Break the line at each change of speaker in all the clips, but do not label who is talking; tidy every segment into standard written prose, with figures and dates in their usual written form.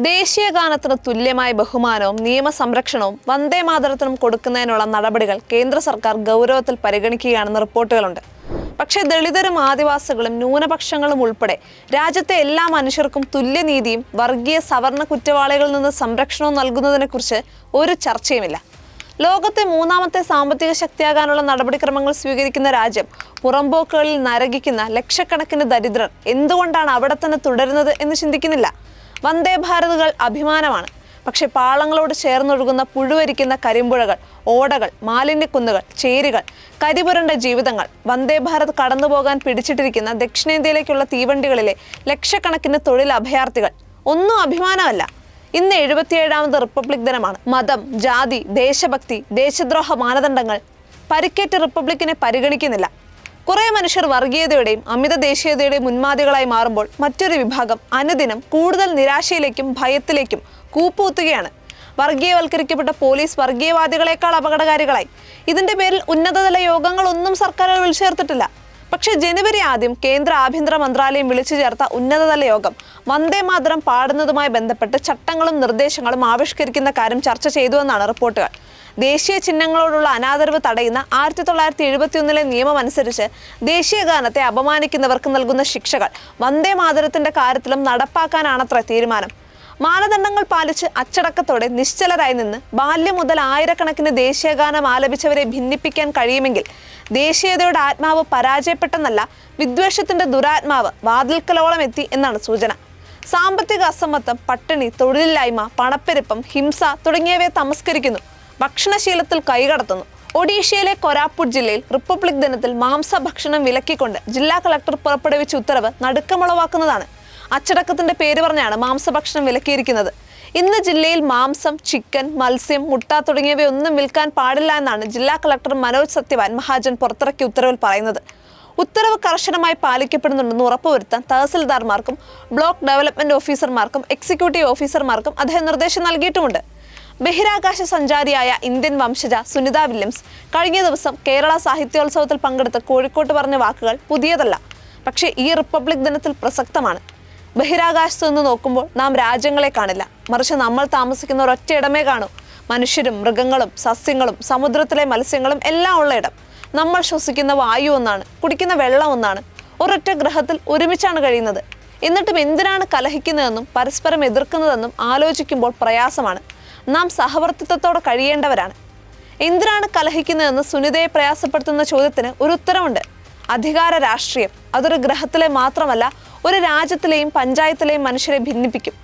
ദേശീയ ഗാനത്തിന് തുല്യമായ ബഹുമാനവും നിയമസംരക്ഷണവും വന്ദേ മാതരത്തിനും കൊടുക്കുന്നതിനുള്ള നടപടികൾ കേന്ദ്ര സർക്കാർ ഗൗരവത്തിൽ പരിഗണിക്കുകയാണെന്ന് റിപ്പോർട്ടുകളുണ്ട്. പക്ഷേ ദളിതരും ആദിവാസികളും ന്യൂനപക്ഷങ്ങളും ഉൾപ്പെടെ രാജ്യത്തെ എല്ലാ മനുഷ്യർക്കും തുല്യനീതിയും വർഗീയ സവർണ കുറ്റവാളികളിൽ നിന്ന് സംരക്ഷണവും നൽകുന്നതിനെക്കുറിച്ച് ഒരു ചർച്ചയുമില്ല. ലോകത്തെ മൂന്നാമത്തെ സാമ്പത്തിക ശക്തിയാകാനുള്ള നടപടിക്രമങ്ങൾ സ്വീകരിക്കുന്ന രാജ്യം പുറംപോക്കുകളിൽ നരകിക്കുന്ന ലക്ഷക്കണക്കിന് ദരിദ്രർ എന്തുകൊണ്ടാണ് അവിടെ തന്നെ തുടരുന്നത് എന്ന് ചിന്തിക്കുന്നില്ല. വന്ദേ ഭാരതുകൾ അഭിമാനമാണ്. പക്ഷെ പാളങ്ങളോട് ചേർന്നൊഴുകുന്ന പുഴുവരിക്കുന്ന കരിമ്പുഴകൾ, ഓടകൾ, മാലിന്യക്കുന്നുകൾ, ചേരികൾ, കരിപുരണ്ട ജീവിതങ്ങൾ, വന്ദേ ഭാരത് കടന്നുപോകാൻ പിടിച്ചിട്ടിരിക്കുന്ന ദക്ഷിണേന്ത്യയിലേക്കുള്ള തീവണ്ടികളിലെ ലക്ഷക്കണക്കിന് തൊഴിൽ അഭയാർത്ഥികൾ ഒന്നും അഭിമാനമല്ല. ഇന്ന് 77ാമത് റിപ്പബ്ലിക് ദിനമാണ്. മതം, ജാതി, ദേശഭക്തി, ദേശദ്രോഹ മാനദണ്ഡങ്ങൾ പരിക്കേറ്റ റിപ്പബ്ലിക്കിനെ പരിഗണിക്കുന്നില്ല. കുറെ മനുഷ്യർ വർഗീയതയുടെയും അമിത ദേശീയതയുടെയും മുൻമാതികളായി മാറുമ്പോൾ മറ്റൊരു വിഭാഗം അനുദിനം കൂടുതൽ നിരാശയിലേക്കും ഭയത്തിലേക്കും കൂപ്പുകുത്തുകയാണ്. വർഗീയവൽക്കരിക്കപ്പെട്ട പോലീസ് വർഗീയവാദികളെക്കാൾ അപകടകാരികളായി. ഇതിന്റെ പേരിൽ ഉന്നതതല യോഗങ്ങളൊന്നും സർക്കാരുകൾ വിളിച്ചു ചേർത്തിട്ടില്ല. പക്ഷേ ജനുവരി 1 കേന്ദ്ര ആഭ്യന്തര മന്ത്രാലയം വിളിച്ചു ചേർത്ത ഉന്നതതല യോഗം വന്ദേ മാതരം പാടുന്നതുമായി ബന്ധപ്പെട്ട് ചട്ടങ്ങളും നിർദ്ദേശങ്ങളും ആവിഷ്കരിക്കുന്ന കാര്യം ചർച്ച ചെയ്തുവെന്നാണ് റിപ്പോർട്ടുകൾ. ദേശീയ ചിഹ്നങ്ങളോടുള്ള അനാദരവ് തടയുന്ന 1971 നിയമം അനുസരിച്ച് ദേശീയ ഗാനത്തെ അപമാനിക്കുന്നവർക്ക് നൽകുന്ന ശിക്ഷകൾ വന്ദേ മാതരത്തിന്റെ കാര്യത്തിലും നടപ്പാക്കാനാണത്ര തീരുമാനം. മാനദണ്ഡങ്ങൾ പാലിച്ച് അച്ചടക്കത്തോടെ നിശ്ചലരായി നിന്ന് ബാല്യം മുതൽ ആയിരക്കണക്കിന് ദേശീയഗാനം ആലപിച്ചവരെ ഭിന്നിപ്പിക്കാൻ കഴിയുമെങ്കിൽ ദേശീയതയുടെ ആത്മാവ് പരാജയപ്പെട്ടെന്നല്ല, വിദ്വേഷത്തിന്റെ ദുരാത്മാവ് വാതിൽക്കലോളം എത്തി എന്നാണ് സൂചന. സാമ്പത്തിക അസമത്വം, പട്ടിണി, തൊഴിലില്ലായ്മ, പണപ്പെരുപ്പം, ഹിംസ തുടങ്ങിയവയെ തമസ്കരിക്കുന്നു. ഭക്ഷണശീലത്തിൽ കൈകടത്തുന്നു. ഒഡീഷയിലെ കൊരാപ്പുട്ട് ജില്ലയിൽ റിപ്പബ്ലിക് ദിനത്തിൽ മാംസഭക്ഷണം വിലക്കിക്കൊണ്ട് ജില്ലാ കളക്ടർ പുറപ്പെടുവിച്ച ഉത്തരവ് നടുക്കമുളവാക്കുന്നതാണ്. അച്ചടക്കത്തിന്റെ പേര് പറഞ്ഞാണ് മാംസഭക്ഷണം വിലക്കിയിരിക്കുന്നത്. ഇന്ന് ജില്ലയിൽ മാംസം, ചിക്കൻ, മത്സ്യം, മുട്ട തുടങ്ങിയവയൊന്നും വിൽക്കാൻ പാടില്ല എന്നാണ് ജില്ലാ കളക്ടർ മനോജ് സത്യവാൻ മഹാജൻ പുറത്തിറക്കിയ ഉത്തരവിൽ പറയുന്നത്. ഉത്തരവ് കർശനമായി പാലിക്കപ്പെടുന്നുണ്ടെന്ന് ഉറപ്പുവരുത്താൻ തഹസിൽദാർമാർക്കും ബ്ലോക്ക് ഡെവലപ്മെന്റ് ഓഫീസർമാർക്കും എക്സിക്യൂട്ടീവ് ഓഫീസർമാർക്കും അദ്ദേഹം നിർദ്ദേശം നൽകിയിട്ടുമുണ്ട്. ബഹിരാകാശ സഞ്ചാരിയായ ഇന്ത്യൻ വംശജ സുനിത വില്യംസ് കഴിഞ്ഞ ദിവസം കേരള സാഹിത്യോത്സവത്തിൽ പങ്കെടുത്ത് കോഴിക്കോട്ട് പറഞ്ഞ വാക്കുകൾ പുതിയതല്ല. പക്ഷേ ഈ റിപ്പബ്ലിക് ദിനത്തിൽ പ്രസക്തമാണ്. ബഹിരാകാശത്ത് നിന്ന് നോക്കുമ്പോൾ നാം രാജ്യങ്ങളെ കാണില്ല, മറിച്ച് നമ്മൾ താമസിക്കുന്ന ഒരൊറ്റ ഇടമേ കാണൂ. മനുഷ്യരും മൃഗങ്ങളും സസ്യങ്ങളും സമുദ്രത്തിലെ മത്സ്യങ്ങളും എല്ലാം ഉള്ള ഇടം. നമ്മൾ ശ്വസിക്കുന്ന വായു ഒന്നാണ്, കുടിക്കുന്ന വെള്ളം ഒന്നാണ്. ഒരൊറ്റ ഗ്രഹത്തിൽ ഒരുമിച്ചാണ് കഴിയുന്നത്. എന്നിട്ടും എന്തിനാണ് കലഹിക്കുന്നതെന്നും പരസ്പരം എതിർക്കുന്നതെന്നും ആലോചിക്കുമ്പോൾ പ്രയാസമാണ്. നാം സഹവർത്തിത്വത്തോടെ കഴിയേണ്ടവരാണ്. എന്തിനാണ് കലഹിക്കുന്നതെന്ന് സുനിതയെ പ്രയാസപ്പെടുത്തുന്ന ചോദ്യത്തിന് ഒരു ഉത്തരമുണ്ട്. അധികാര രാഷ്ട്രീയം. അതൊരു ഗ്രഹത്തിലെ മാത്രമല്ല, ഒരു രാജ്യത്തിലെയും പഞ്ചായത്തിലെയും മനുഷ്യരെ ഭിന്നിപ്പിക്കും.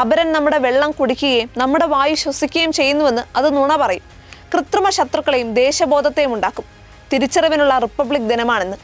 അപരൻ നമ്മുടെ വെള്ളം കുടിക്കുകയും നമ്മുടെ വായു ശ്വസിക്കുകയും ചെയ്യുന്നുവെന്ന് അത് നുണ പറയും. കൃത്രിമ ശത്രുക്കളെയും ദേശബോധത്തെയും ഉണ്ടാക്കും. തിരിച്ചറിവിനുള്ള റിപ്പബ്ലിക് ദിനമാണിന്ന്.